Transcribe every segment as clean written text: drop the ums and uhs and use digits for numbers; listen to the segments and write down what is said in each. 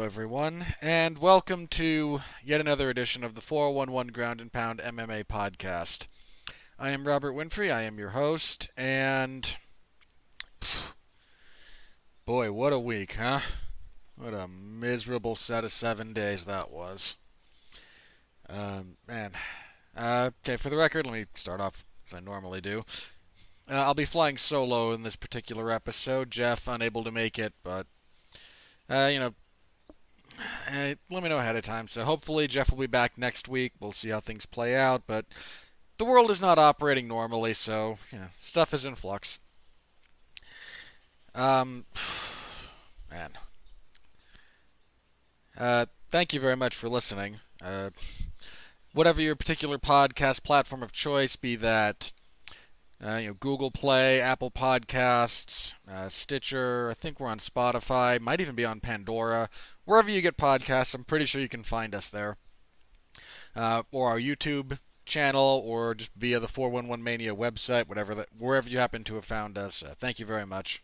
everyone, and welcome to yet another edition of the 411 Ground and Pound MMA podcast. I am Robert Winfrey, I am your host, and boy, what a week, huh? What a miserable set of 7 days that was. Man. Okay, for the record, let me start off as I normally do. I'll be flying solo in this particular episode. Jeff unable to make it, but, let me know ahead of time. So hopefully Jeff will be back next week. We'll see how things play out, but the world is not operating normally, so stuff is in flux. Man. Thank you very much for listening. Whatever your particular podcast platform of choice, be that Google Play, Apple Podcasts, Stitcher. I think we're on Spotify. Might even be on Pandora. Wherever you get podcasts, I'm pretty sure you can find us there. Or our YouTube channel, or just via the 411 Mania website, wherever you happen to have found us. Thank you very much.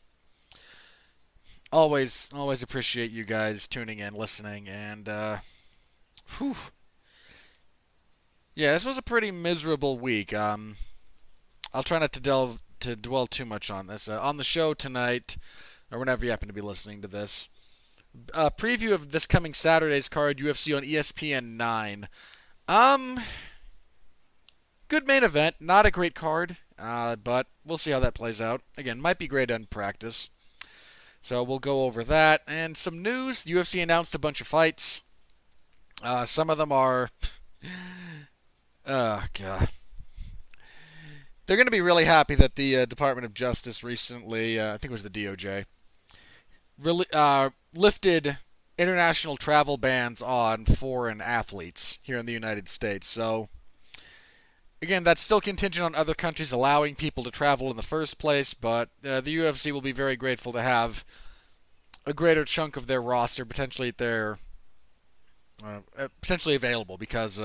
Always appreciate you guys tuning in, listening, and this was a pretty miserable week. I'll try not to dwell too much on this. On the show tonight, or whenever you happen to be listening to this, a preview of this coming Saturday's card, UFC on ESPN 9. Good main event, not a great card, but we'll see how that plays out. Again, might be great in practice. So we'll go over that. And some news, the UFC announced a bunch of fights. Some of them are... Oh, God. They're going to be really happy that the Department of Justice recently, I think it was the DOJ, really lifted international travel bans on foreign athletes here in the United States. So, again, that's still contingent on other countries allowing people to travel in the first place, but the UFC will be very grateful to have a greater chunk of their roster potentially available, because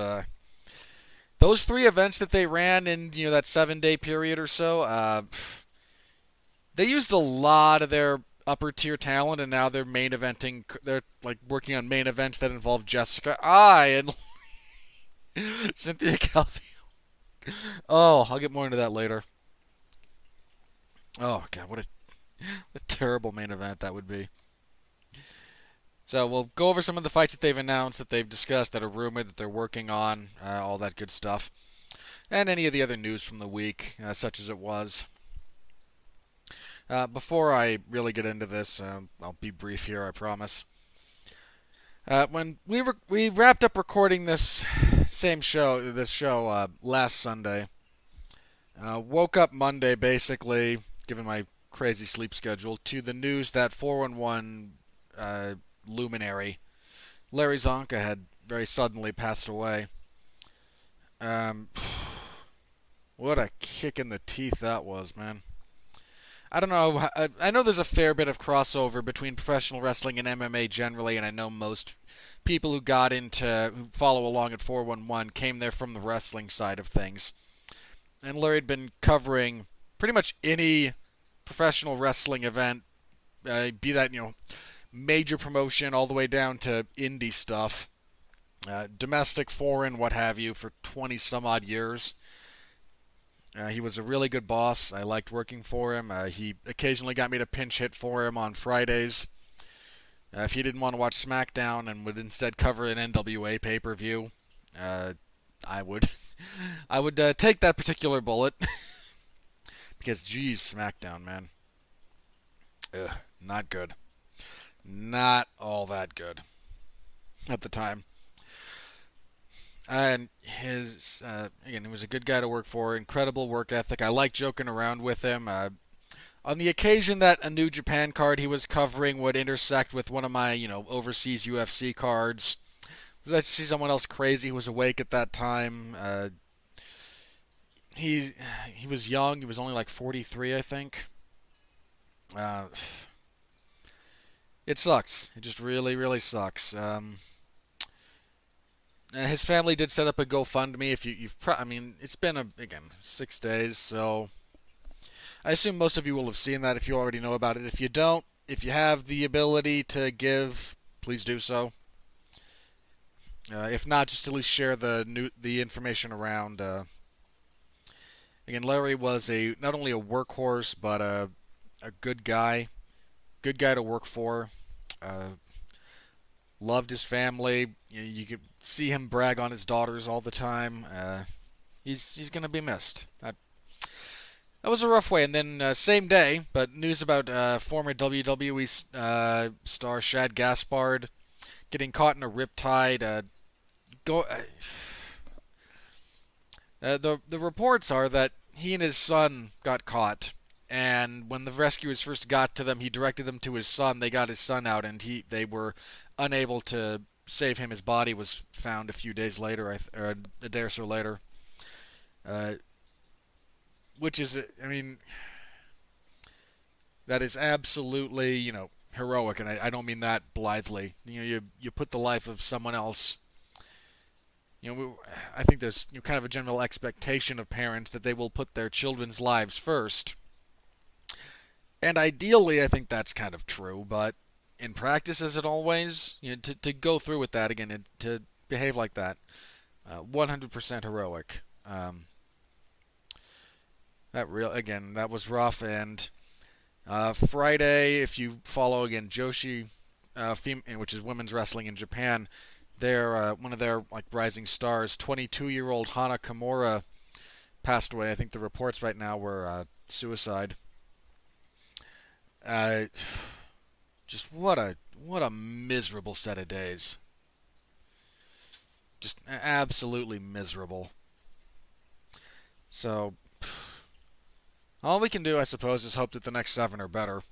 those three events that they ran in that 7-day period or so, they used a lot of their upper tier talent, and now they're main eventing. They're working on main events that involve Jessica and Cynthia Calvillo. Oh, I'll get more into that later. Oh God, what a terrible main event that would be. So we'll go over some of the fights that they've announced, that they've discussed, that are rumored, that they're working on, all that good stuff. And any of the other news from the week, such as it was. Before I really get into this, I'll be brief here, I promise. When we wrapped up recording this show last Sunday, woke up Monday basically, given my crazy sleep schedule, to the news that 411 luminary Larry Zonka had very suddenly passed away. What a kick in the teeth that was, man. I don't know. I know there's a fair bit of crossover between professional wrestling and MMA generally, and I know most people who follow along at 411 came there from the wrestling side of things. And Larry had been covering pretty much any professional wrestling event, be that, major promotion all the way down to indie stuff, domestic, foreign, what have you, for 20 some odd years. He was a really good boss. I liked working for him. He occasionally got me to pinch hit for him on Fridays. If he didn't want to watch SmackDown and would instead cover an NWA pay-per-view, I would take that particular bullet. Because, geez, SmackDown, man. Not good. Not all that good at the time. And he was a good guy to work for, incredible work ethic. I like joking around with him. On the occasion that a New Japan card he was covering would intersect with one of my, overseas UFC cards, I see someone else crazy who was awake at that time. He was young. He was only 43, I think. It sucks. It just really, really sucks. His family did set up a GoFundMe. It's been 6 days, so I assume most of you will have seen that if you already know about it. If you don't, if you have the ability to give please do so. If not, just at least share the information around. Again, Larry was not only a workhorse, but a good guy to work for. Loved his family. You could see him brag on his daughters all the time. He's going to be missed. That was a rough way. And then same day, but news about former WWE star Shad Gaspard getting caught in a riptide. The reports are that he and his son got caught, and when the rescuers first got to them, he directed them to his son. They got his son out, and they were unable to save him. His body was found a few days later, or a day or so later. Which is, I mean, that is absolutely, heroic, and I don't mean that blithely. You put the life of someone else. I think there's kind of a general expectation of parents that they will put their children's lives first. And ideally, I think that's kind of true, but in practice, is it always? To go through with that again, to behave like that, 100% heroic. That was rough. And Friday, if you follow again Joshi, which is women's wrestling in Japan, one of their rising stars, 22-year-old Hana Kimura, passed away. I think the reports right now were suicide. Just what a miserable set of days. Just absolutely miserable. So all we can do, I suppose, is hope that the next 7 are better.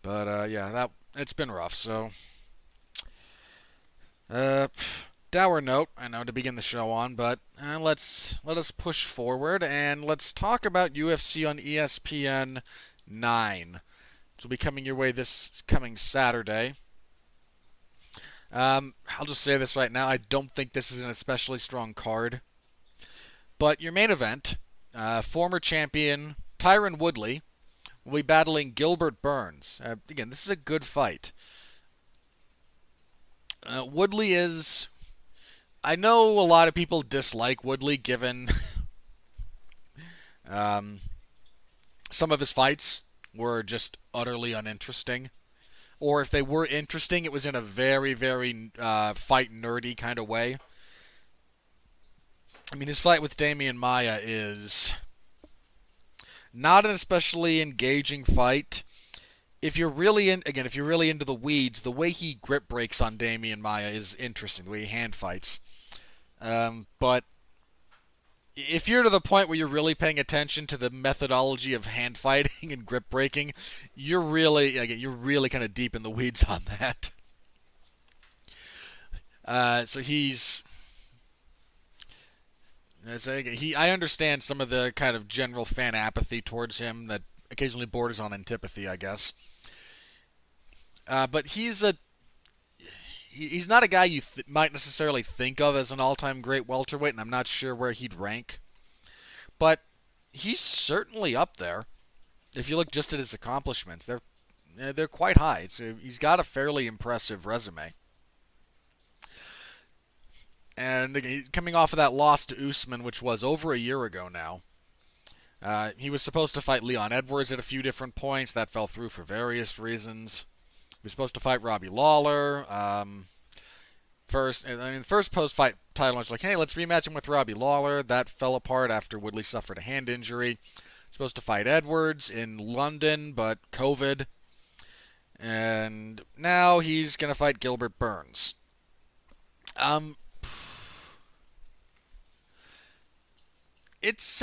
But it's been rough. So dour note, I know, to begin the show on, but let us push forward and let's talk about UFC on ESPN 9, which will be coming your way this coming Saturday. I'll just say this right now: I don't think this is an especially strong card, but your main event, former champion Tyron Woodley will be battling Gilbert Burns. Again, this is a good fight. Woodley is... I know a lot of people dislike Woodley given some of his fights were just utterly uninteresting. Or if they were interesting, it was in a very, very fight nerdy kind of way. I mean, his fight with Damian Maia is not an especially engaging fight. If you're really into the weeds, the way he grip breaks on Damian Maia is interesting, the way he hand fights. But if you're to the point where you're really paying attention to the methodology of hand fighting and grip breaking, you're really kind of deep in the weeds on that. So I understand some of the kind of general fan apathy towards him that occasionally borders on antipathy, I guess. But he's not a guy you might necessarily think of as an all-time great welterweight, and I'm not sure where he'd rank. But he's certainly up there. If you look just at his accomplishments, they're quite high. He's got a fairly impressive resume. And coming off of that loss to Usman, which was over a year ago now, he was supposed to fight Leon Edwards at a few different points. That fell through for various reasons. He was supposed to fight Robbie Lawler. The first post-fight title was like, hey, let's rematch him with Robbie Lawler. That fell apart after Woodley suffered a hand injury. Supposed to fight Edwards in London, but COVID. And now he's going to fight Gilbert Burns. It's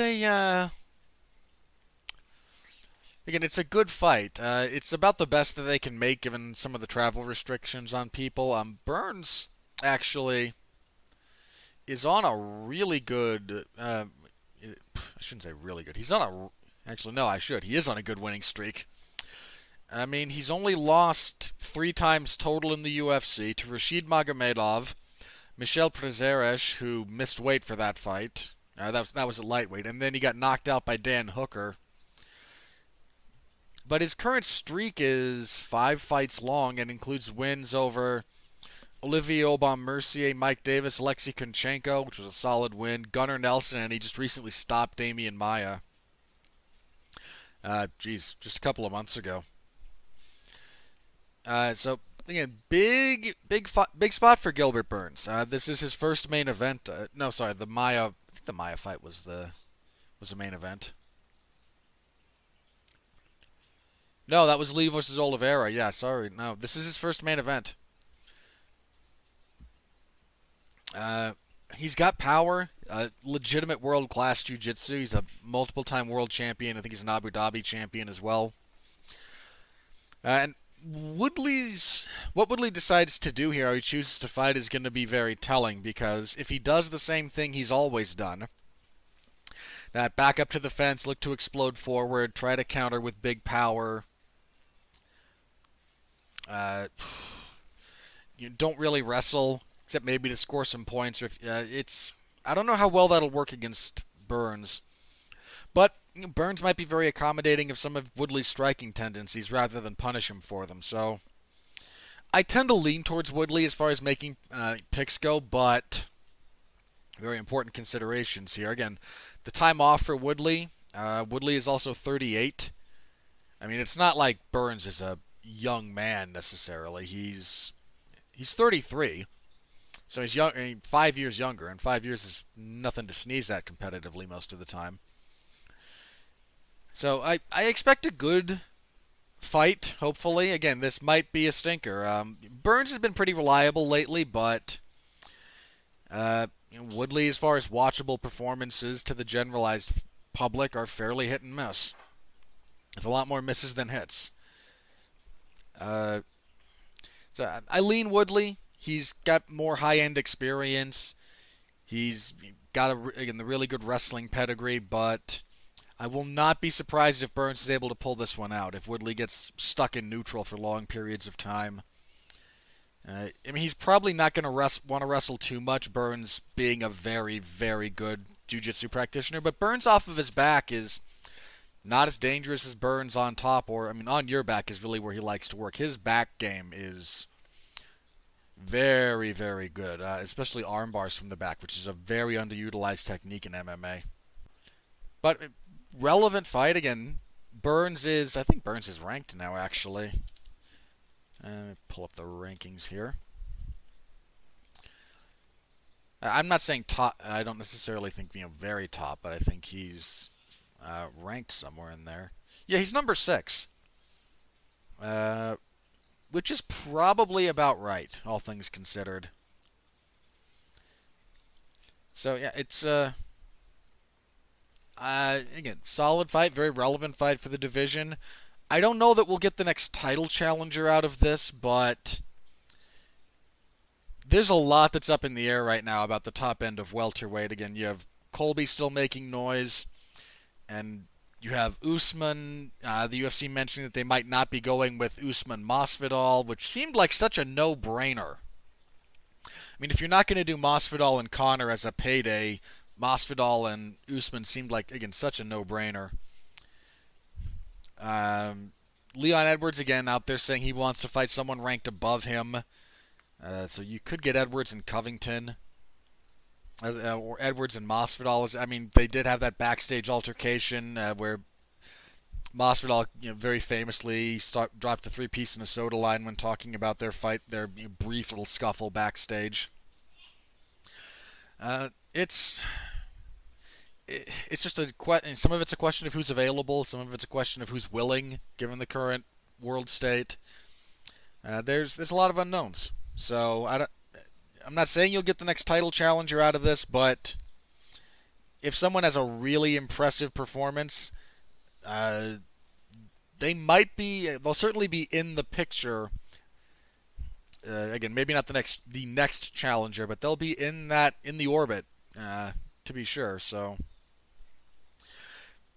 it's a good fight. It's about the best that they can make given some of the travel restrictions on people. Burns actually is on a really good... I shouldn't say really good. He is on a good winning streak. I mean, he's only lost 3 times total in the UFC to Rashid Magomedov, Michel Prazeres, who missed weight for that fight. That was a lightweight. And then he got knocked out by Dan Hooker. But his current streak is 5 fights long and includes wins over Olivier Aubin-Mercier, Mike Davis, Alexei Kunchenko, which was a solid win, Gunnar Nelson, and he just recently stopped Damian Maia. Just a couple of months ago. So again, big spot for Gilbert Burns. This is his first main event. No, sorry, the Maia. I think the Maia fight was the main event. No, that was Lee versus Oliveira. Yeah, sorry. No, this is his first main event. Uh, he's got power, legitimate world-class jiu-jitsu. He's a multiple-time world champion. I think he's an Abu Dhabi champion as well. And what Woodley decides to do here, how he chooses to fight, is going to be very telling, because if he does the same thing he's always done, that back up to the fence, look to explode forward, try to counter with big power, you don't really wrestle, except maybe to score some points. Or I don't know how well that'll work against Burns, but Burns might be very accommodating of some of Woodley's striking tendencies rather than punish him for them. So I tend to lean towards Woodley as far as making picks go, but very important considerations here. Again, the time off for Woodley. Woodley is also 38. I mean, it's not like Burns is a young man necessarily. He's 33, so he's young, 5 years younger, and 5 years is nothing to sneeze at competitively most of the time. So I expect a good fight, hopefully. Again, this might be a stinker. Burns has been pretty reliable lately, but Woodley, as far as watchable performances to the generalized public, are fairly hit and miss. With a lot more misses than hits. So I lean Woodley. He's got more high-end experience. He's got again the really good wrestling pedigree, but I will not be surprised if Burns is able to pull this one out. If Woodley gets stuck in neutral for long periods of time. I mean, he's probably not going to want to wrestle too much, Burns being a very, very good jiu-jitsu practitioner. But Burns off of his back is not as dangerous as Burns on top, or, I mean, on your back is really where he likes to work. His back game is very, very good, especially arm bars from the back, which is a very underutilized technique in MMA. But relevant fight, again, I think Burns is ranked now, actually. Let me pull up the rankings here. I'm not saying top. I don't necessarily think very top, but I think he's ranked somewhere in there. Yeah, he's number 6, which is probably about right, all things considered. So yeah, it's again, solid fight, very relevant fight for the division. I don't know that we'll get the next title challenger out of this, but there's a lot that's up in the air right now about the top end of welterweight. Again, you have Colby still making noise, and you have Usman. The UFC mentioning that they might not be going with Usman Masvidal, which seemed like such a no-brainer. I mean, if you're not going to do Masvidal and Conor as a payday, Masvidal and Usman seemed like, again, such a no-brainer. Leon Edwards, again, out there saying he wants to fight someone ranked above him. So you could get Edwards and Covington. Or Edwards and Masvidal. I mean, they did have that backstage altercation where Masvidal, very famously dropped the 3-piece in a soda line when talking about their fight, their brief little scuffle backstage. It's just some of it's a question of who's available, some of it's a question of who's willing, given the current world state. There's a lot of unknowns. So I'm not saying you'll get the next title challenger out of this, but if someone has a really impressive performance, they'll certainly be in the picture. Again, maybe not the next challenger, but they'll be in the orbit, to be sure. So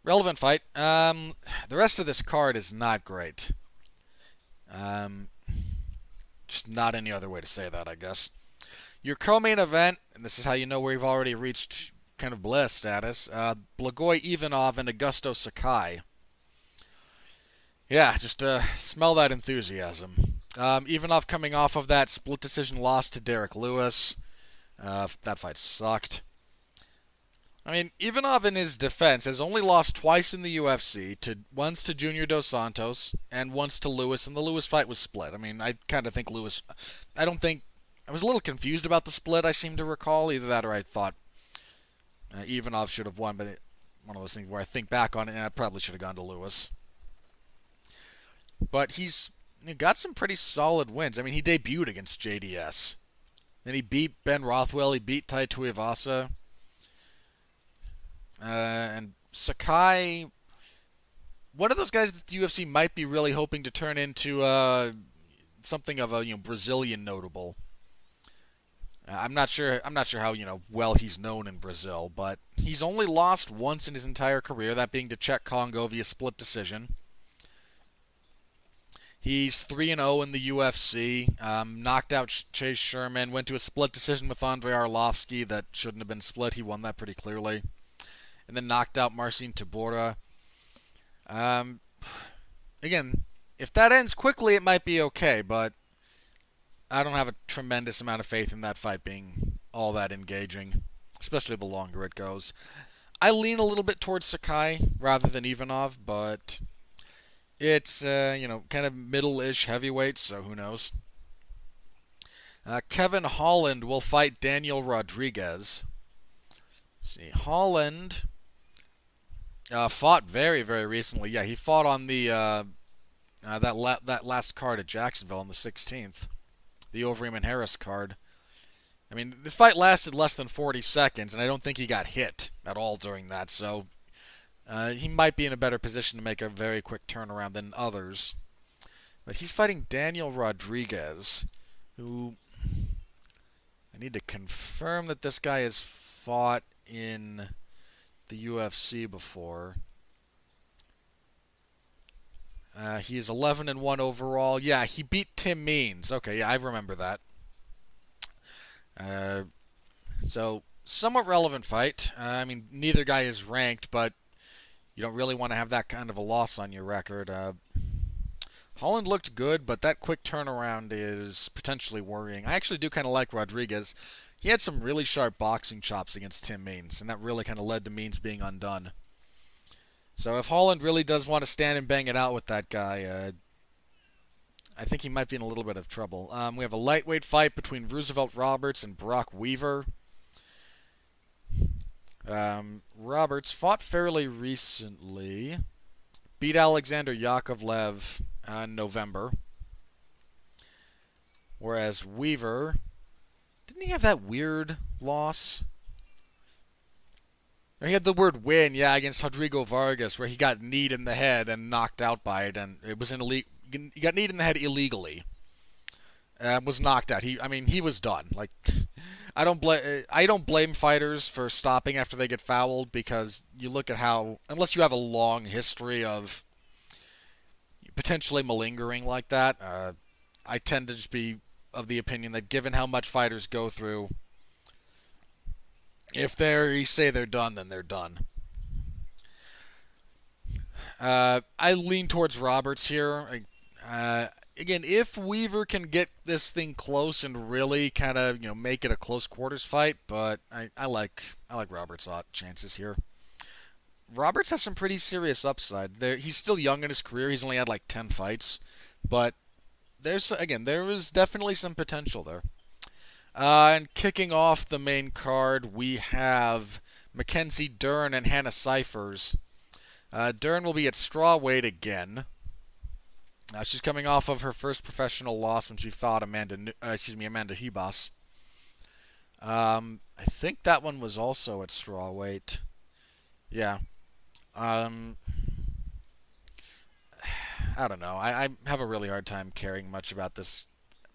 relevant fight. The rest of this card is not great. Just not any other way to say that, I guess. Your co-main event, and this is how you know we've already reached kind of blessed status, Blagoy Ivanov and Augusto Sakai. Yeah, just smell that enthusiasm. Ivanov coming off of that split decision loss to Derek Lewis. That fight sucked. I mean, Ivanov, in his defense, has only lost twice in the UFC. Once to Junior Dos Santos and once to Lewis, and the Lewis fight was split. I mean, I kind of think Lewis. I don't think. I was a little confused about the split. I seem to recall either that or I thought Ivanov should have won, but one of those things where I think back on it, and I probably should have gone to Lewis. But he's got some pretty solid wins. I mean, he debuted against JDS. Then he beat Ben Rothwell. He beat Tai Tuivasa. And Sakai, one of those guys that the UFC might be really hoping to turn into something of a Brazilian notable. I'm not sure. I'm not sure how well he's known in Brazil, but he's only lost once in his entire career, that being to Czech Congo via split decision. He's 3-0 in the UFC. Knocked out Chase Sherman. Went to a split decision with Andrei Arlovsky that shouldn't have been split. He won that pretty clearly. And then knocked out Marcin Tybura. Again, if that ends quickly, it might be okay, but I don't have a tremendous amount of faith in that fight being all that engaging, especially the longer it goes. I lean a little bit towards Sakai rather than Ivanov, but it's, kind of middle-ish heavyweight, so who knows. Kevin Holland will fight Daniel Rodriguez. Let's see, Holland fought very, very recently. Yeah, he fought on the that last card at Jacksonville on the 16th, the Overeem and Harris card. I mean, this fight lasted less than 40 seconds, and I don't think he got hit at all during that, so he might be in a better position to make a very quick turnaround than others. But he's fighting Daniel Rodriguez, who I need to confirm that this guy has fought in the UFC before. He is 11-1 overall. Yeah, he beat Tim Means. Okay, yeah, I remember that. So, somewhat relevant fight. I mean, neither guy is ranked, but you don't really want to have that kind of a loss on your record. Holland looked good, but that quick turnaround is potentially worrying. I actually do kind of like Rodriguez. He had some really sharp boxing chops against Tim Means, and that really kind of led to Means being undone. So if Holland really does want to stand and bang it out with that guy, I think he might be in a little bit of trouble. We have a lightweight fight between Roosevelt Roberts and Brock Weaver. Roberts fought fairly recently. Beat Alexander Yakovlev in November. Whereas Weaver, didn't he have that weird loss? He had the word win, yeah, against Rodrigo Vargas, where he got kneed in the head and knocked out by it, and it was he got kneed in the head illegally. Was knocked out. He was done. Like, I don't blame fighters for stopping after they get fouled, because you look at how, unless you have a long history of potentially malingering like that, I tend to just be of the opinion that given how much fighters go through, if you say they're done, then they're done. I lean towards Roberts here. Again, if Weaver can get this thing close and really kind of make it a close quarters fight, but I like Roberts' chances here. Roberts has some pretty serious upside. He's still young in his career. He's only had like 10 fights, but there is definitely some potential there. And kicking off the main card, we have Mackenzie Dern and Hannah Cifers. Dern will be at strawweight again. She's coming off of her first professional loss when she fought Amanda Ribas. I think that one was also at strawweight. Yeah. I don't know. I have a really hard time caring much about this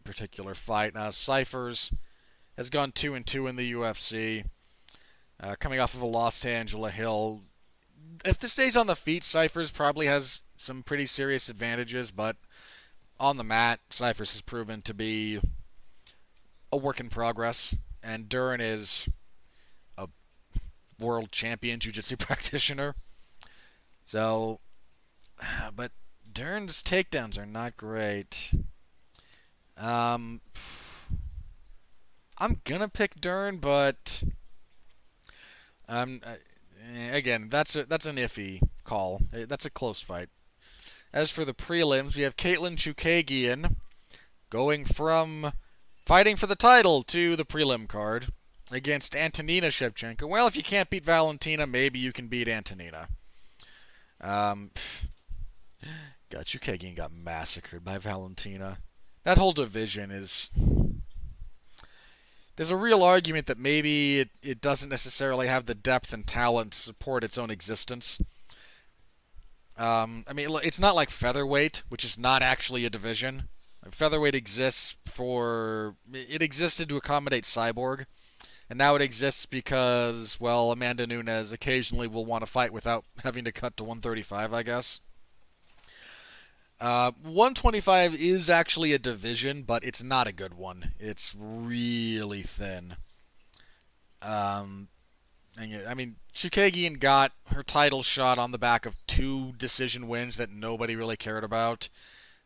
particular fight. Cifers has gone 2-2 in the UFC, coming off of a loss to Angela Hill. If this stays on the feet, Cifers probably has some pretty serious advantages, but on the mat, Cifers has proven to be a work in progress, and Dern is a world champion jiu-jitsu practitioner. So, but Dern's takedowns are not great. Um, I'm gonna pick Dern, but again, that's an iffy call. That's a close fight. As for the prelims, we have Caitlin Chukagian going from fighting for the title to the prelim card against Antonina Shevchenko. Well, if you can't beat Valentina, maybe you can beat Antonina. Um, God, Chukagian got massacred by Valentina. That whole division is. There's a real argument that maybe it doesn't necessarily have the depth and talent to support its own existence. I mean, it's not like featherweight, which is not actually a division. Featherweight exists for. It existed to accommodate Cyborg, and now it exists because, well, Amanda Nunes occasionally will want to fight without having to cut to 135, I guess. 125 is actually a division, but it's not a good one. It's really thin. I mean, Chukagian got her title shot on the back of two decision wins that nobody really cared about.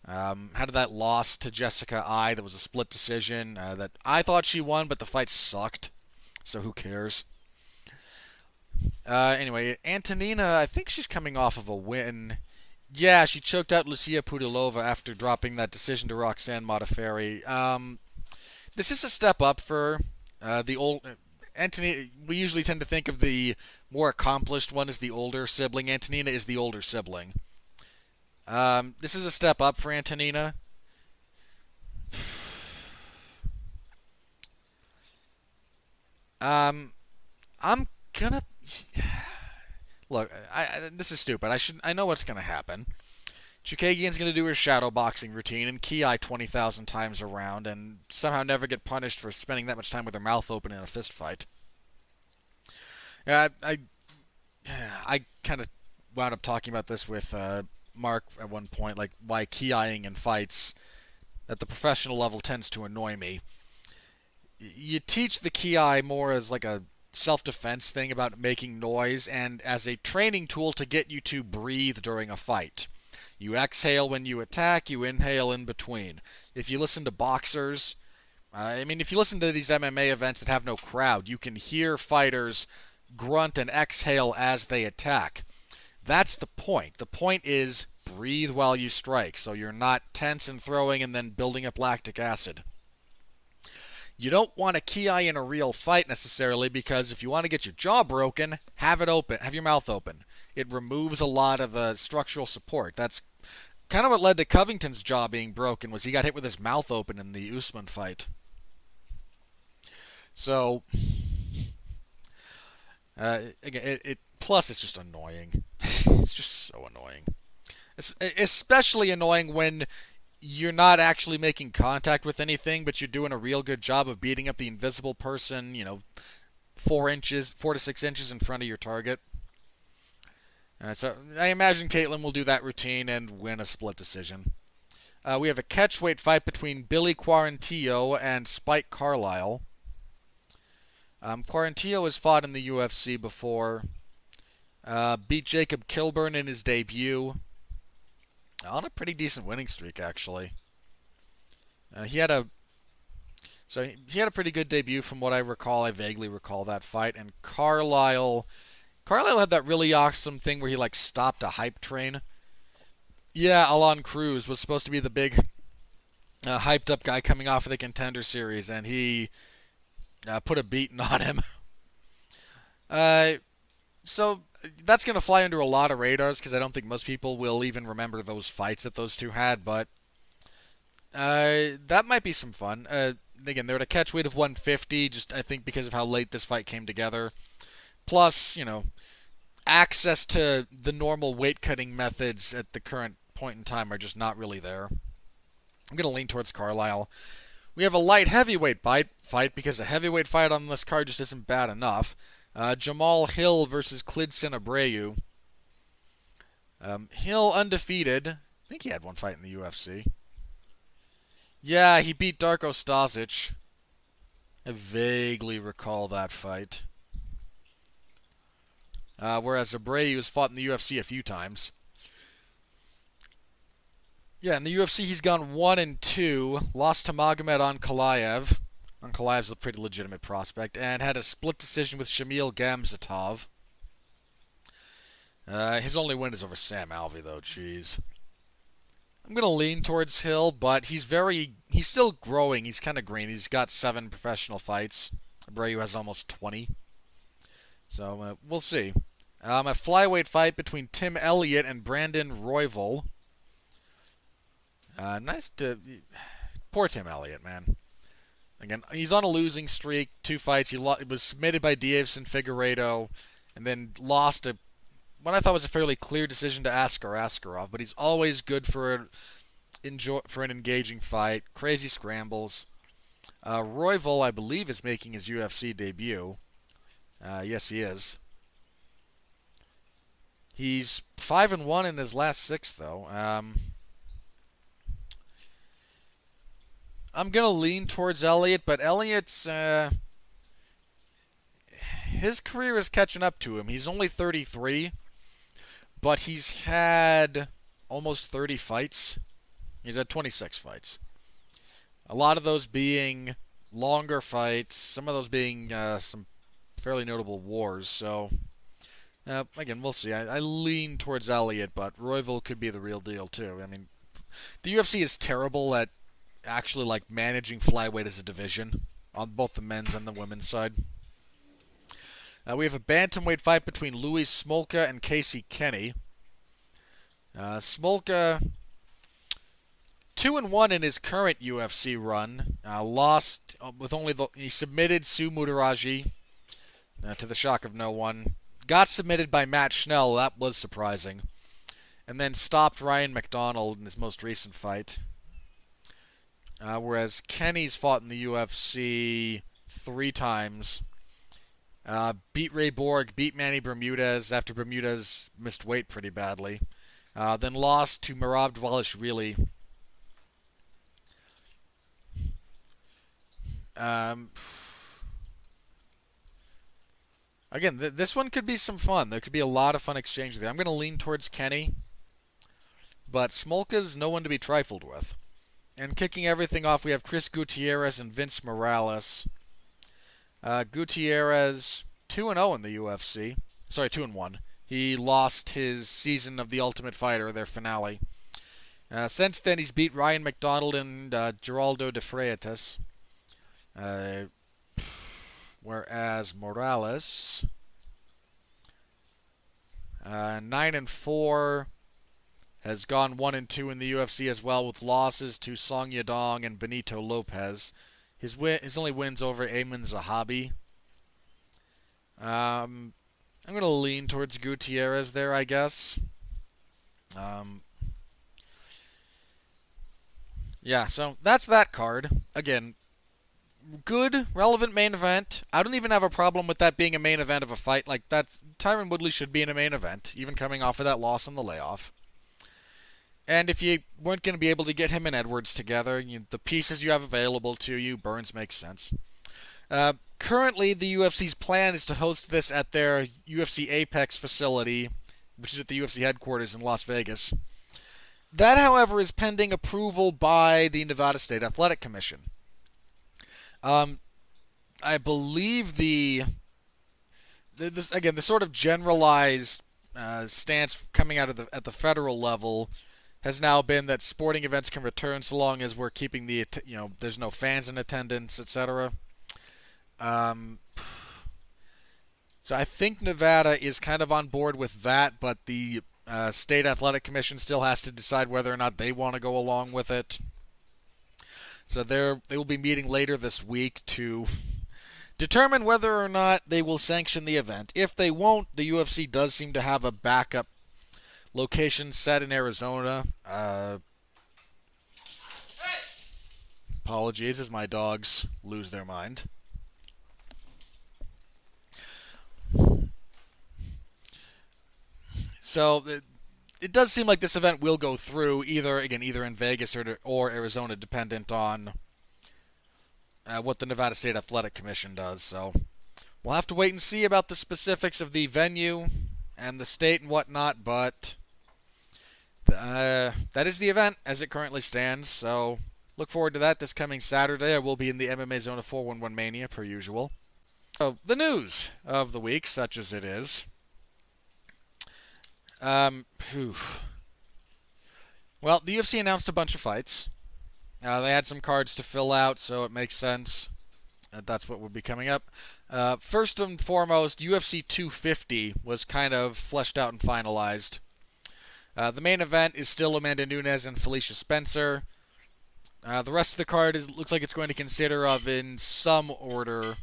Had that loss to Jessica I that was a split decision that I thought she won, but the fight sucked. So who cares? Anyway, Antonina, I think she's coming off of a win. Yeah, she choked out Lucia Pudilova after dropping that decision to Roxanne Modafferi. This is a step up for the old Antonina. We usually tend to think of the more accomplished one as the older sibling. Antonina is the older sibling. This is a step up for Antonina. I'm gonna look. This is stupid. I know what's gonna happen. Chukagian's gonna do her shadow boxing routine and ki 20,000 times around, and somehow never get punished for spending that much time with her mouth open in a fist fight. Yeah, I kind of wound up talking about this with Mark at one point, like why kiing in fights at the professional level tends to annoy me. You teach the ki more as like a self-defense thing about making noise and as a training tool to get you to breathe during a fight. You exhale when you attack, you inhale in between. If you listen to boxers, if you listen to these MMA events that have no crowd, you can hear fighters grunt and exhale as they attack. That's the point. The point is breathe while you strike, so you're not tense and throwing and then building up lactic acid. You don't want to ki in a real fight necessarily because if you want to get your jaw broken, have it open, have your mouth open. It removes a lot of the structural support. That's kind of what led to Covington's jaw being broken was he got hit with his mouth open in the Usman fight. So, again, plus it's just annoying. It's just so annoying. It's especially annoying when you're not actually making contact with anything, but you're doing a real good job of beating up the invisible person, 4 to 6 inches in front of your target. So I imagine Caitlin will do that routine and win a split decision. We have a catchweight fight between Billy Quarantillo and Spike Carlyle. Quarantillo has fought in the UFC before. Beat Jacob Kilburn in his debut. On a pretty decent winning streak, actually. He had a pretty good debut from what I recall. I vaguely recall that fight. And Carlyle had that really awesome thing where he stopped a hype train. Yeah, Alon Cruz was supposed to be the big hyped up guy coming off of the Contender Series, and he put a beating on him. So that's going to fly under a lot of radars because I don't think most people will even remember those fights that those two had, but that might be some fun. Again, they're at a catch weight of 150, just I think because of how late this fight came together. Plus, access to the normal weight cutting methods at the current point in time are just not really there. I'm going to lean towards Carlyle. We have a light heavyweight fight because a heavyweight fight on this card just isn't bad enough. Jamal Hill versus Klidson Abreu. Hill undefeated. I think he had one fight in the UFC. Yeah, he beat Darko Stasic. I vaguely recall that fight. Whereas Abreu has fought in the UFC a few times. Yeah, in the UFC, he's gone 1-2, lost to Magomed Ankalaev. Ankalaev's a pretty legitimate prospect, and had a split decision with Shamil Gamzatov. His only win is over Sam Alvey, though. Jeez. I'm gonna lean towards Hill, but he's still growing. He's kind of green. He's got 7 professional fights. Abreu has almost 20. So we'll see. A flyweight fight between Tim Elliott and Brandon Royval. Poor Tim Elliott, man. Again, he's on a losing streak. 2 fights. He was submitted by Deiveson Figueiredo, and then lost what I thought was a fairly clear decision to Askar Askarov. But he's always good for an engaging fight. Crazy scrambles. Royval, I believe, is making his UFC debut. Yes, he is. He's 5-1 in his last 6, though. I'm gonna lean towards Elliott, but Elliott's his career is catching up to him. He's only 33, but he's had almost 30 fights. He's had 26 fights. A lot of those being longer fights. Some of those being some fairly notable wars. So again, we'll see. I lean towards Elliott, but Royval could be the real deal too. I mean, the UFC is terrible at actually managing flyweight as a division on both the men's and the women's side. We have a bantamweight fight between Louis Smolka and Casey Kenny. Smolka 2-1 in his current UFC run. Lost with he submitted Sue Mutaraji to the shock of no one. Got submitted by Matt Schnell. That was surprising. And then stopped Ryan McDonald in his most recent fight. Whereas Kenny's fought in the UFC 3 times. Beat Ray Borg, beat Manny Bermudez after Bermudez missed weight pretty badly. Then lost to Merab Dvalishvili. Again, this one could be some fun. There could be a lot of fun exchange there. I'm going to lean towards Kenny, but Smolka's no one to be trifled with. And kicking everything off, we have Chris Gutierrez and Vince Morales. Gutierrez 2-0 in the UFC. Sorry, 2-1. He lost his season of The Ultimate Fighter, their finale. Since then, he's beat Ryan McDonald and Geraldo de Freitas. Whereas Morales, 9-4, has gone 1-2 in the UFC as well, with losses to Song Yadong and Benito Lopez. His only wins over Ayman Zahabi. I'm going to lean towards Gutierrez there, I guess. Yeah, so that's that card. Again, good, relevant main event. I don't even have a problem with that being a main event of a fight. Tyron Woodley should be in a main event, even coming off of that loss in the layoff. And if you weren't going to be able to get him and Edwards together, the pieces you have available to you, Burns makes sense. Currently, the UFC's plan is to host this at their UFC Apex facility, which is at the UFC headquarters in Las Vegas. That, however, is pending approval by the Nevada State Athletic Commission. I believe the sort of generalized stance coming out of at the federal level has now been that sporting events can return so long as we're keeping there's no fans in attendance, etc. So I think Nevada is kind of on board with that, but the State Athletic Commission still has to decide whether or not they want to go along with it. So they will be meeting later this week to determine whether or not they will sanction the event. If they won't, the UFC does seem to have a backup location set in Arizona. Apologies as my dogs lose their mind. So it does seem like this event will go through either in Vegas or Arizona, dependent on what the Nevada State Athletic Commission does. So we'll have to wait and see about the specifics of the venue and the state and whatnot, but that is the event as it currently stands. So look forward to that this coming Saturday. I will be in the MMA Zone of 411 Mania per usual. So the news of the week, such as it is. Um, well, the UFC announced a bunch of fights. They had some cards to fill out, so it makes sense that that's what would be coming up. First and foremost, UFC 250 was kind of fleshed out and finalized. The main event is still Amanda Nunes and Felicia Spencer. The rest of the card looks like it's going to consider of in some order.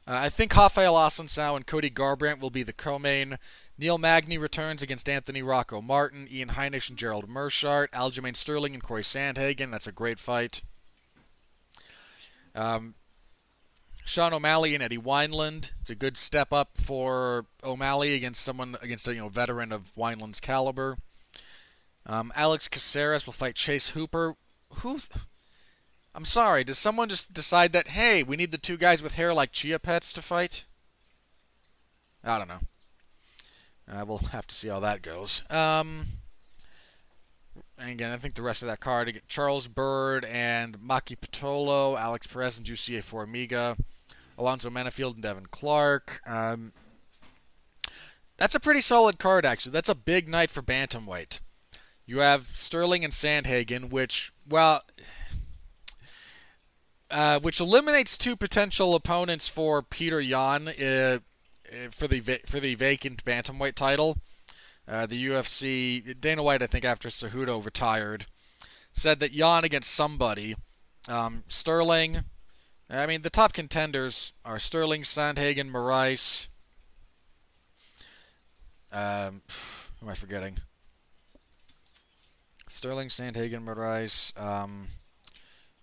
I think Rafael Assunção and Cody Garbrandt will be the co-main. Neil Magny returns against Anthony Rocco Martin, Ian Heinisch and Gerald Meerschaert, Aljamain Sterling and Corey Sandhagen. That's a great fight. Sean O'Malley and Eddie Wineland. It's a good step up for O'Malley against a veteran of Wineland's caliber. Alex Caceres will fight Chase Hooper. I'm sorry, does someone just decide that, hey, we need the two guys with hair like Chia Pets to fight? I don't know. We'll have to see how that goes. And again, I think the rest of that card, Charles Byrd and Maki Pitolo, Alex Perez and Jussier Formiga, Alonzo Manifield and Devin Clark. That's a pretty solid card, actually. That's a big night for bantamweight. You have Sterling and Sandhagen, which eliminates two potential opponents for Peter Yan for the vacant bantamweight title. The UFC, Dana White, I think after Cejudo retired, said that Yan against somebody. Sterling, the top contenders are Sterling, Sandhagen, Moraes. Who am I forgetting? Sterling, Sandhagen, Moraes.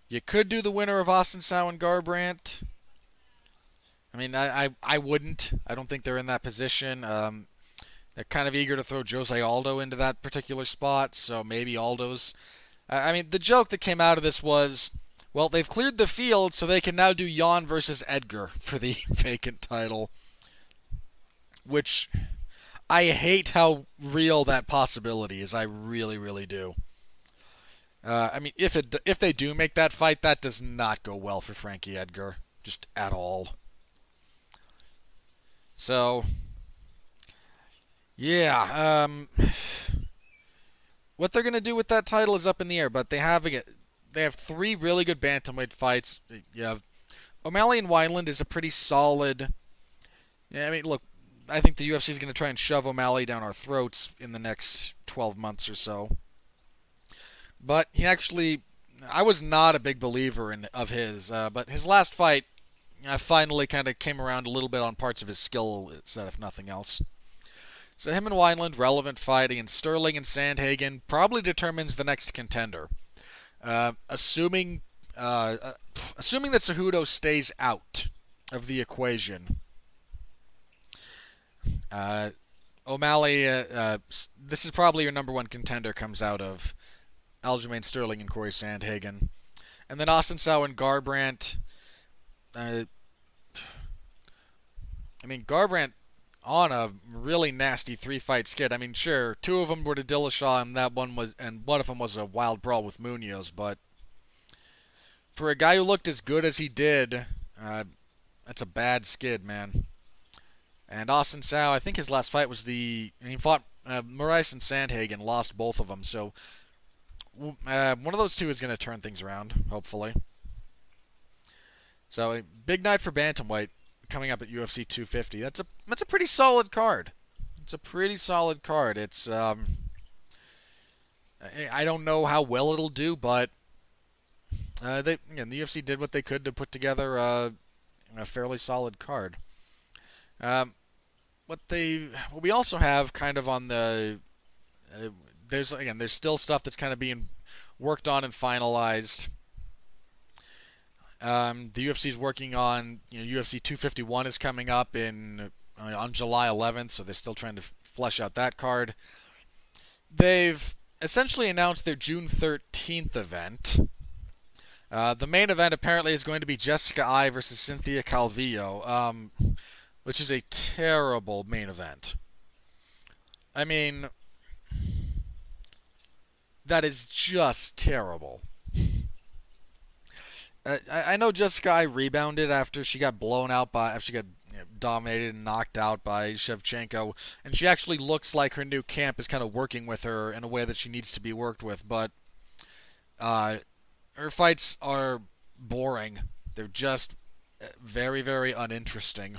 You could do the winner of Assunção and Garbrandt. I wouldn't. I don't think they're in that position. They're kind of eager to throw Jose Aldo into that particular spot, so maybe Aldo's... the joke that came out of this was, well, they've cleared the field, so they can now do Yan versus Edgar for the vacant title. Which, I hate how real that possibility is. I really, really do. If they do make that fight, that does not go well for Frankie Edgar. Just at all. So... yeah, what they're going to do with that title is up in the air, but they have three really good bantamweight fights. You have O'Malley and Wineland is a pretty solid... look, I think the UFC is going to try and shove O'Malley down our throats in the next 12 months or so. But I was not a big believer of his, but his last fight finally kind of came around a little bit on parts of his skill set, if nothing else. So him and Wineland, relevant fighting, and Sterling and Sandhagen probably determines the next contender. Assuming that Cejudo stays out of the equation. O'Malley, this is probably your number one contender, comes out of Aljamain Sterling and Corey Sandhagen. And then Assunção and Garbrandt. Garbrandt on a really nasty 3-fight skid. Sure, 2 of them were to Dillashaw, and one of them was a wild brawl with Munoz. But for a guy who looked as good as he did, that's a bad skid, man. And Assunção, I think his last fight was he fought Moraes and Sandhagen, lost both of them. So one of those two is going to turn things around, hopefully. So a big night for bantamweight coming up at UFC 250. That's a pretty solid card. It's a pretty solid card. It's I don't know how well it'll do, but the UFC did what they could to put together a fairly solid card. What we also have kind of on the there's still stuff that's kind of being worked on and finalized. The UFC is working on, UFC 251 is coming up on July 11th, so they're still trying to flesh out that card. They've essentially announced their June 13th event. The main event apparently is going to be Jessica Ai versus Cynthia Calvillo, which is a terrible main event. That is just terrible. I know Jessica I rebounded after she got blown out after she got dominated and knocked out by Shevchenko, and she actually looks like her new camp is kind of working with her in a way that she needs to be worked with. But uh, her fights are boring. They're just very, very uninteresting.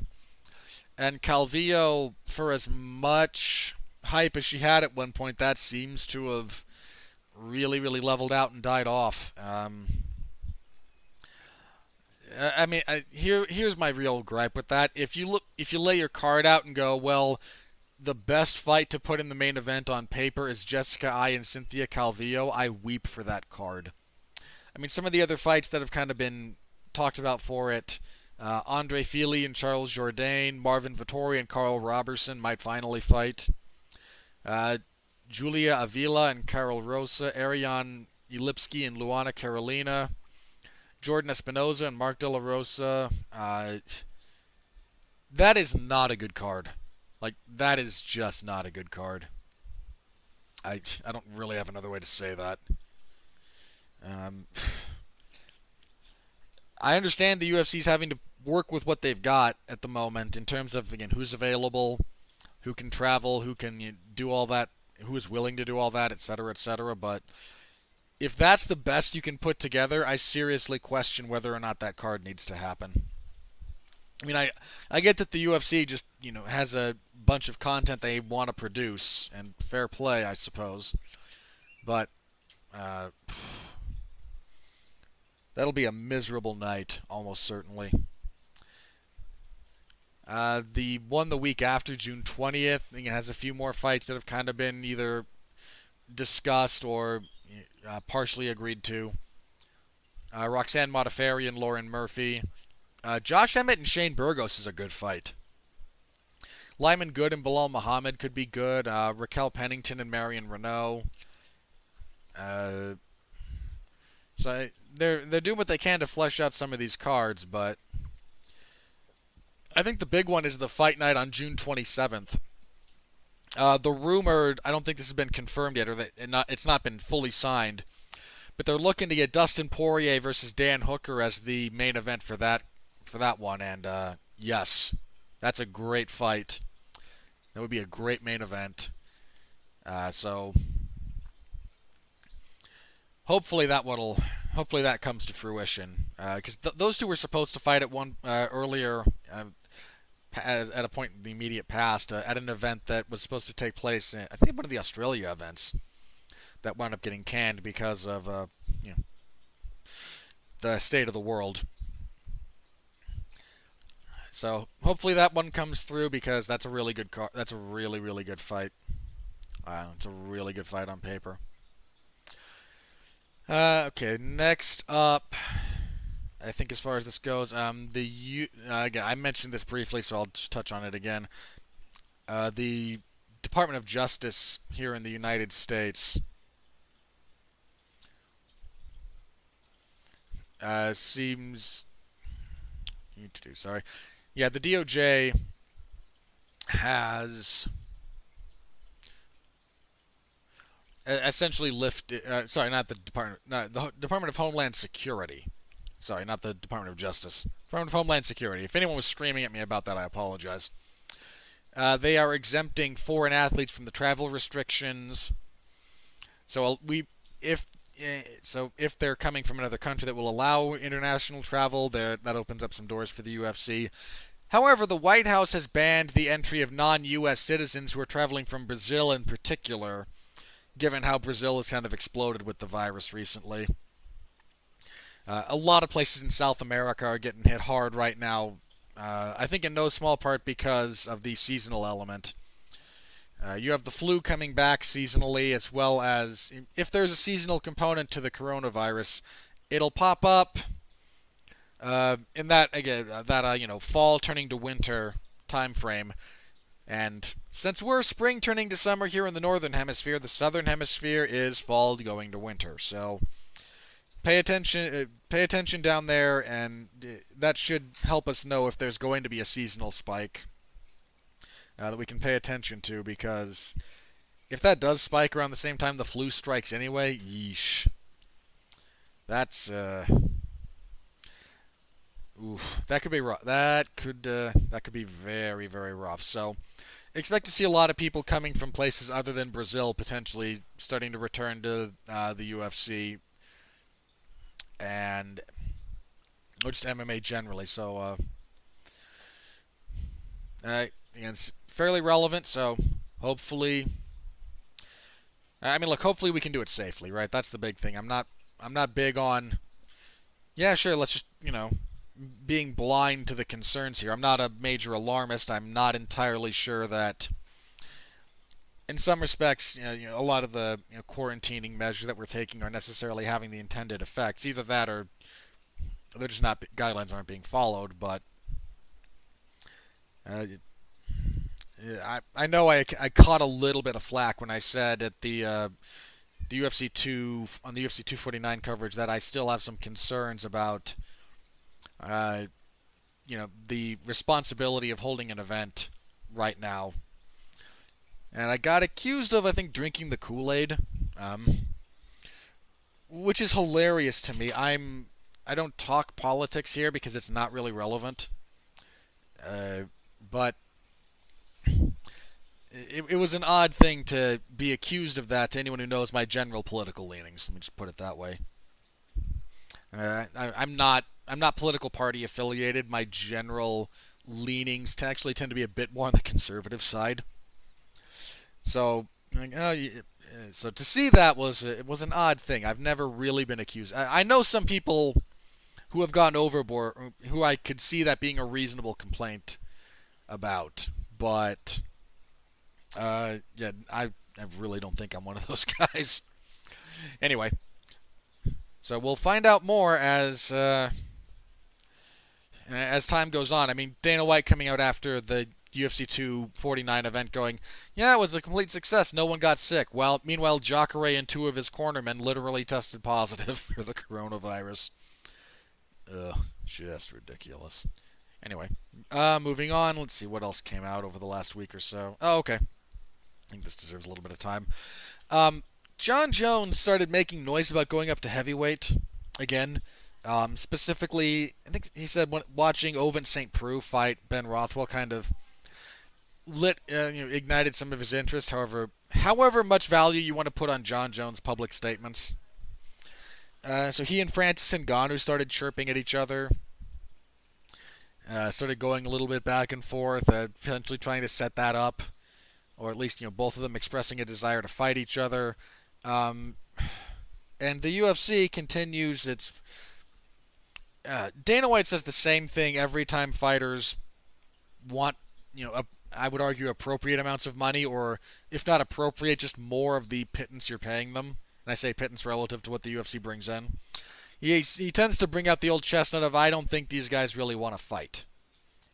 And Calvillo, for as much hype as she had at one point, that seems to have really, really leveled out and died off. I mean, here's my real gripe with that. If you lay your card out and go, well, the best fight to put in the main event on paper is Jessica Ai and Cynthia Calvillo, I weep for that card. I mean, some of the other fights that have kind of been talked about for it, Andre Fili and Charles Jourdain, Marvin Vettori and Carl Robertson might finally fight. Julia Avila and Carol Rosa, Ariane Lipsky and Luana Carolina, Jordan Espinoza and Mark De La Rosa. That is not a good card. Like, that is just not a good card. I don't really have another way to say that. I understand the UFC's having to work with what they've got at the moment in terms of, again, who's available, who can travel, who can do all that, who is willing to do all that, etc., etc., but if that's the best you can put together, I seriously question whether or not that card needs to happen. I mean, I get that the UFC just, has a bunch of content they want to produce, and fair play, I suppose. But that'll be a miserable night, almost certainly. The one the week after, June 20th, it has a few more fights that have kind of been either discussed or partially agreed to. Roxanne Modafferi and Lauren Murphy. Josh Emmett and Shane Burgos is a good fight. Lyman Good and Bilal Muhammad could be good. Raquel Pennington and Marion Renault. So they're doing what they can to flesh out some of these cards, but I think the big one is the fight night on June 27th. The rumored, I don't think this has been confirmed yet, or it's not been fully signed, but they're looking to get Dustin Poirier versus Dan Hooker as the main event for that one, and yes, that's a great fight. That would be a great main event. So hopefully that comes to fruition, because those two were supposed to fight at one earlier. At a point in the immediate past, at an event that was supposed to take place in, I think, one of the Australia events that wound up getting canned because of the state of the world. So hopefully that one comes through, because that's a really good that's a really, really good fight. It's a really good fight on paper. Okay, next up, I think as far as this goes, again, I mentioned this briefly, so I'll just touch on it again. The Department of Justice here in the United States seems... Sorry. Yeah, the DOJ has essentially lifted... sorry, not the Department... No, the Department of Homeland Security. Sorry, not the Department of Justice. Department of Homeland Security. If anyone was screaming at me about that, I apologize. They are exempting foreign athletes from the travel restrictions. So if they're coming from another country that will allow international travel, that opens up some doors for the UFC. However, the White House has banned the entry of non-U.S. citizens who are traveling from Brazil in particular, given how Brazil has kind of exploded with the virus recently. A lot of places in South America are getting hit hard right now, I think in no small part because of the seasonal element. You have the flu coming back seasonally, as well as, if there's a seasonal component to the coronavirus, it'll pop up in that fall turning to winter time frame. And since we're spring turning to summer here in the northern hemisphere, the southern hemisphere is fall going to winter. So pay attention down there, and that should help us know if there's going to be a seasonal spike that we can pay attention to, because if that does spike around the same time the flu strikes anyway, yeesh. That's oof, that could be rough. That could be very, very rough. So expect to see a lot of people coming from places other than Brazil potentially starting to return to the UFC and or just MMA generally. So it's fairly relevant. So hopefully, I mean, look, hopefully we can do it safely, right? That's the big thing. I'm not big on. Yeah, sure. Let's just being blind to the concerns here. I'm not a major alarmist. I'm not entirely sure that, in some respects, a lot of the quarantining measures that we're taking are necessarily having the intended effects. Either that, or they're just not guidelines aren't being followed. But I know I caught a little bit of flack when I said at the UFC 2 on the UFC 249 coverage that I still have some concerns about uh, the responsibility of holding an event right now. And I got accused of, I think, drinking the Kool-Aid, um, which is hilarious to me. I don't talk politics here because it's not really relevant. But it was an odd thing to be accused of that to anyone who knows my general political leanings. Let me just put it that way. I'm not political party affiliated. My general leanings actually tend to be a bit more on the conservative side. So, so to see that was an odd thing. I've never really been accused. I know some people who have gone overboard, who I could see that being a reasonable complaint about, but yeah, I really don't think I'm one of those guys. Anyway, so we'll find out more as time goes on. I mean, Dana White coming out after the UFC 249 event going, yeah, it was a complete success. No one got sick. Well, meanwhile, Jacare and two of his cornermen literally tested positive for the coronavirus. Ugh, just ridiculous. Anyway, moving on. Let's see what else came out over the last week or so. Oh, okay. I think this deserves a little bit of time. John Jones started making noise about going up to heavyweight again. Specifically, I think he said when watching Ovince St. Preux fight Ben Rothwell kind of ignited some of his interest. However much value you want to put on John Jones' public statements. So he and Francis Ngannou started chirping at each other. Started going a little bit back and forth, potentially trying to set that up, or at least both of them expressing a desire to fight each other. And the UFC continues its. Dana White says the same thing every time fighters want, I would argue appropriate amounts of money, or if not appropriate, just more of the pittance you're paying them. And I say pittance relative to what the UFC brings in. He tends to bring out the old chestnut of, I don't think these guys really want to fight,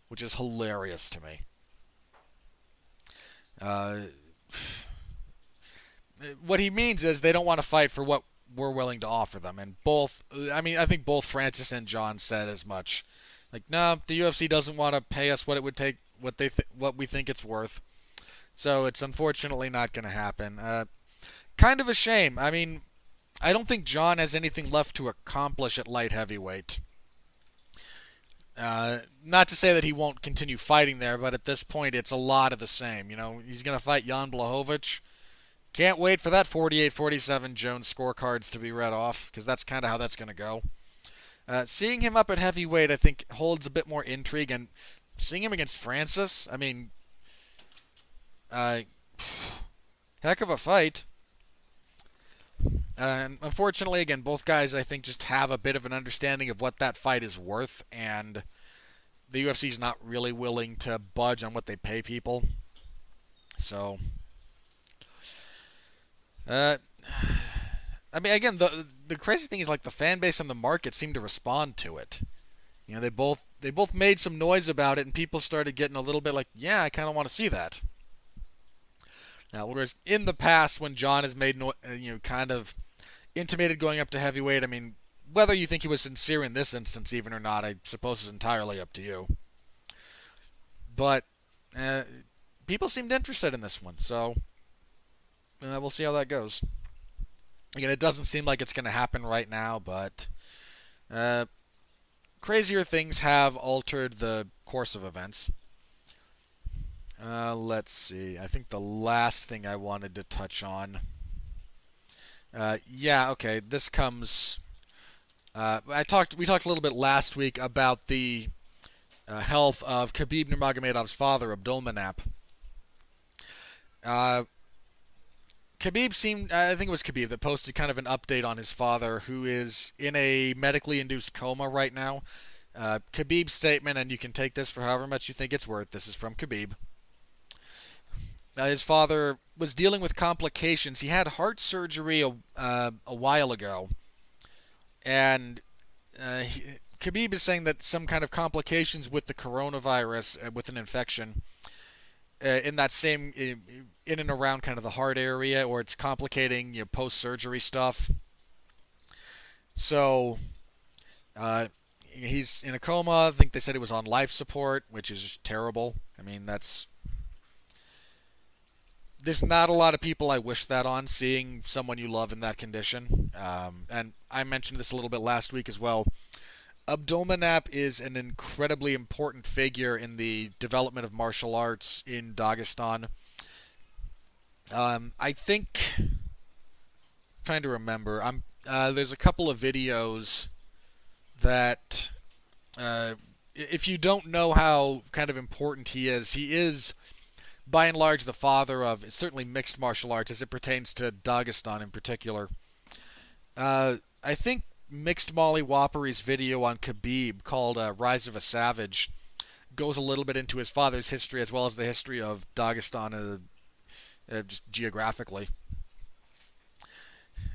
which is hilarious to me. What he means is they don't want to fight for what we're willing to offer them. And I think both Francis and John said as much. Like, no, the UFC doesn't want to pay us what it would take, what we think it's worth. So it's unfortunately not going to happen. Kind of a shame. I mean, I don't think John has anything left to accomplish at light heavyweight. Not to say that he won't continue fighting there, but at this point it's a lot of the same. He's going to fight Jan Blachowicz. Can't wait for that 48-47 Jones scorecards to be read off, because that's kind of how that's going to go. Seeing him up at heavyweight, I think, holds a bit more intrigue, and seeing him against Francis, I mean, heck of a fight. And unfortunately, again, both guys, I think, just have a bit of an understanding of what that fight is worth, and the UFC is not really willing to budge on what they pay people. So, I mean, again, the crazy thing is, like, the fan base and the market seem to respond to it. They both made some noise about it, and people started getting a little bit like, yeah, I kind of want to see that. Now, whereas in the past, when John has made kind of intimated going up to heavyweight, I mean, whether you think he was sincere in this instance even or not, I suppose is entirely up to you. But people seemed interested in this one, so we'll see how that goes. Again, it doesn't seem like it's going to happen right now, but crazier things have altered the course of events. Let's see. I think the last thing I wanted to touch on. Okay. This comes. We talked a little bit last week about the health of Khabib Nurmagomedov's father, Abdulmanap. I think it was Khabib that posted kind of an update on his father, who is in a medically induced coma right now. Khabib's statement, and you can take this for however much you think it's worth. This is from Khabib. His father was dealing with complications. He had heart surgery a while ago, and Khabib is saying that some kind of complications with the coronavirus, with an infection, in that same in and around kind of the heart area, or it's complicating post-surgery stuff. So he's in a coma. I think they said he was on life support, which is just terrible. I mean, there's not a lot of people I wish that on, seeing someone you love in that condition. And I mentioned this a little bit last week as well. Abdulmanap is an incredibly important figure in the development of martial arts in Dagestan. I think, trying to remember, there's a couple of videos that, if you don't know how kind of important he is by and large the father of certainly mixed martial arts as it pertains to Dagestan in particular. I think Mixed Molly Whoppery's video on Khabib called Rise of a Savage goes a little bit into his father's history as well as the history of Dagestan just geographically.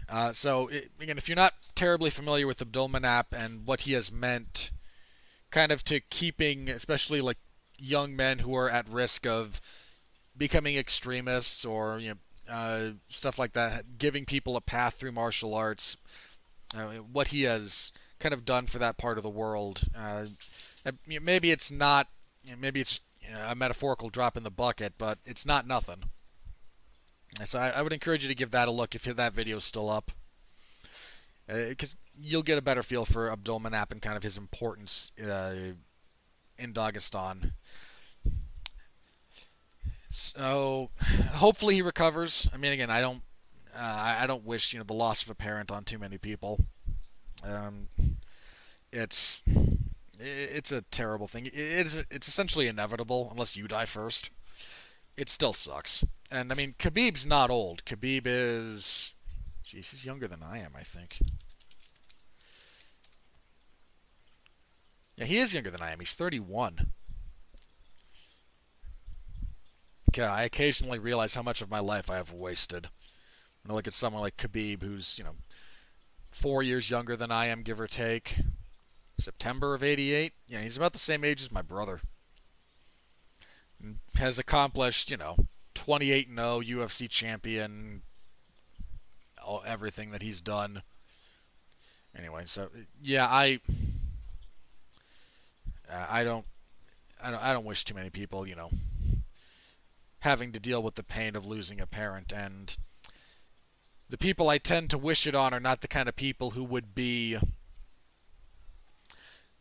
Again, if you're not terribly familiar with Abdulmanap and what he has meant kind of to keeping especially like young men who are at risk of becoming extremists or stuff like that, giving people a path through martial arts, what he has kind of done for that part of the world. Maybe it's not, maybe it's a metaphorical drop in the bucket, but it's not nothing. So I would encourage you to give that a look if that video is still up, because you'll get a better feel for Abdulmanap and kind of his importance in Dagestan. So hopefully he recovers. I mean, again, I don't wish the loss of a parent on too many people. It's a terrible thing. It's essentially inevitable unless you die first. It still sucks. And I mean, Khabib's not old. Khabib is, he's younger than I am, I think. Yeah, he is younger than I am. He's 31. Okay, I occasionally realize how much of my life I have wasted. When I look at someone like Khabib, who's 4 years younger than I am, give or take. September of '88. Yeah, he's about the same age as my brother. And has accomplished, 28-0 UFC champion, everything that he's done. Anyway, so yeah, I don't wish too many people, having to deal with the pain of losing a parent, and the people I tend to wish it on are not the kind of people who would be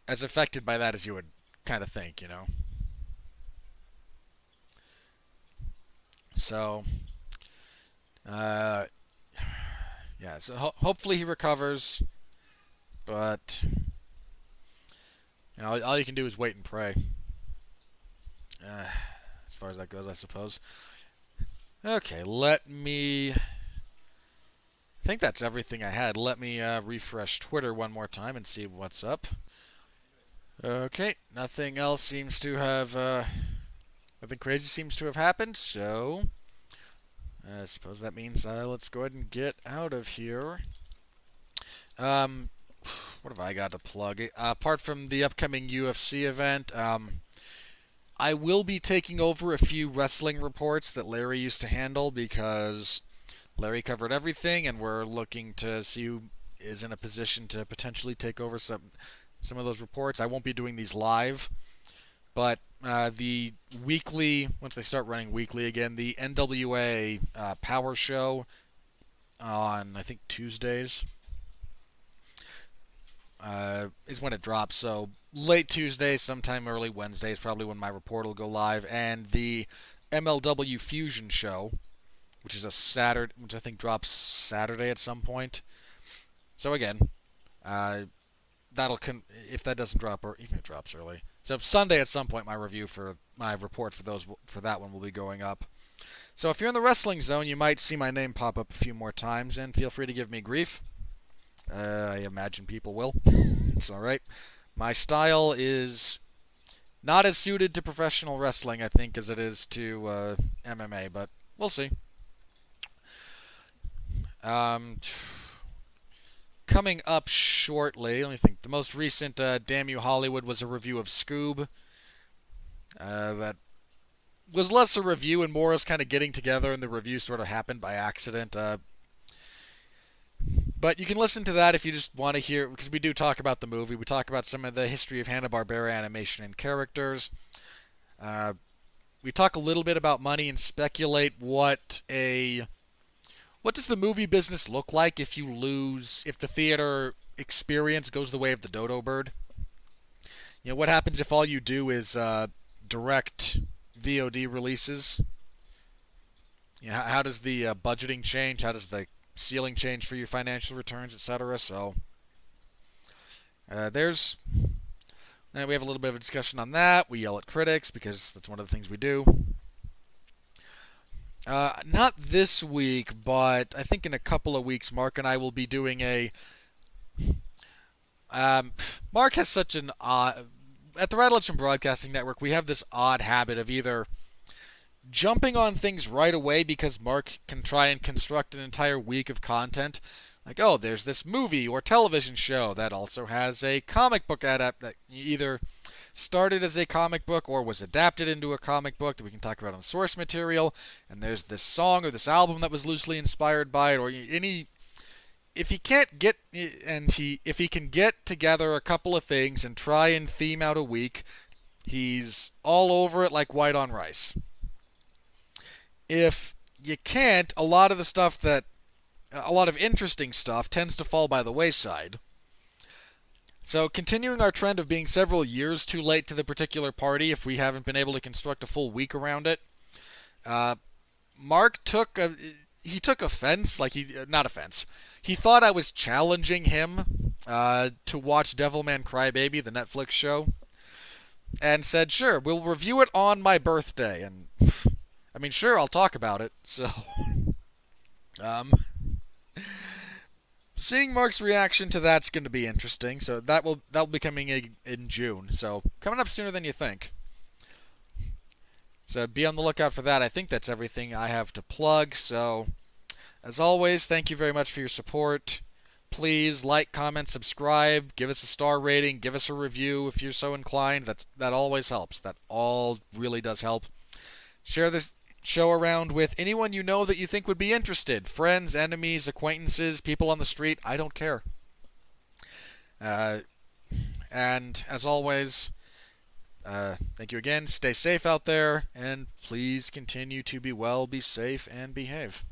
as affected by that as you would kind of think, So, yeah, so hopefully he recovers, but, all you can do is wait and pray. As far as that goes, I suppose. Okay, I think that's everything I had. Let me refresh Twitter one more time and see what's up. Okay, nothing else seems to have, nothing crazy seems to have happened, so I suppose that means let's go ahead and get out of here. What have I got to plug? Apart from the upcoming UFC event, I will be taking over a few wrestling reports that Larry used to handle, because Larry covered everything, and we're looking to see who is in a position to potentially take over some of those reports. I won't be doing these live. But the weekly, once they start running weekly again, the NWA Power Show on, I think, Tuesdays is when it drops. So late Tuesday, sometime early Wednesday is probably when my report will go live. And the MLW Fusion Show, which is a Saturday, which I think drops Saturday at some point. So again, if that doesn't drop, or even if it drops early. So Sunday at some point, my report for that one will be going up. So if you're in the wrestling zone, you might see my name pop up a few more times, and feel free to give me grief. I imagine people will. It's all right. My style is not as suited to professional wrestling, I think, as it is to MMA, but we'll see. Coming up shortly, let me think. The most recent Damn You Hollywood was a review of Scoob. That was less a review and more us kind of getting together, and the review sort of happened by accident. But you can listen to that if you just want to hear, because we do talk about the movie. We talk about some of the history of Hanna-Barbera animation and characters. We talk a little bit about money and speculate what does the movie business look like if the theater experience goes the way of the dodo bird? You know, what happens if all you do is direct VOD releases? You know, how does the budgeting change? How does the ceiling change for your financial returns, etc.? So we have a little bit of a discussion on that. We yell at critics because that's one of the things we do. Not this week, but I think in a couple of weeks, Mark and I will be doing a. Mark has such an odd. At the Rattleton Broadcasting Network, we have this odd habit of either jumping on things right away because Mark can try and construct an entire week of content. Like, oh, there's this movie or television show that also has a comic book that either started as a comic book or was adapted into a comic book that we can talk about on source material. And there's this song or this album that was loosely inspired by it, or if he can get together a couple of things and try and theme out a week, he's all over it like white on rice. If you can't, a lot of interesting stuff tends to fall by the wayside. So continuing our trend of being several years too late to the particular party if we haven't been able to construct a full week around it, Mark took offense, not offense. He thought I was challenging him to watch Devilman Crybaby, the Netflix show, and said, sure, we'll review it on my birthday. And I mean, sure, I'll talk about it. So, seeing Mark's reaction to that's going to be interesting. So that will be coming in June. So coming up sooner than you think. So be on the lookout for that. I think that's everything I have to plug. So as always, thank you very much for your support. Please like, comment, subscribe, give us a star rating, give us a review if you're so inclined. That always helps. That all really does help. Share this show around with anyone you know that you think would be interested. Friends, enemies, acquaintances, people on the street. I don't care. And as always, thank you again. Stay safe out there, and please continue to be well, be safe, and behave.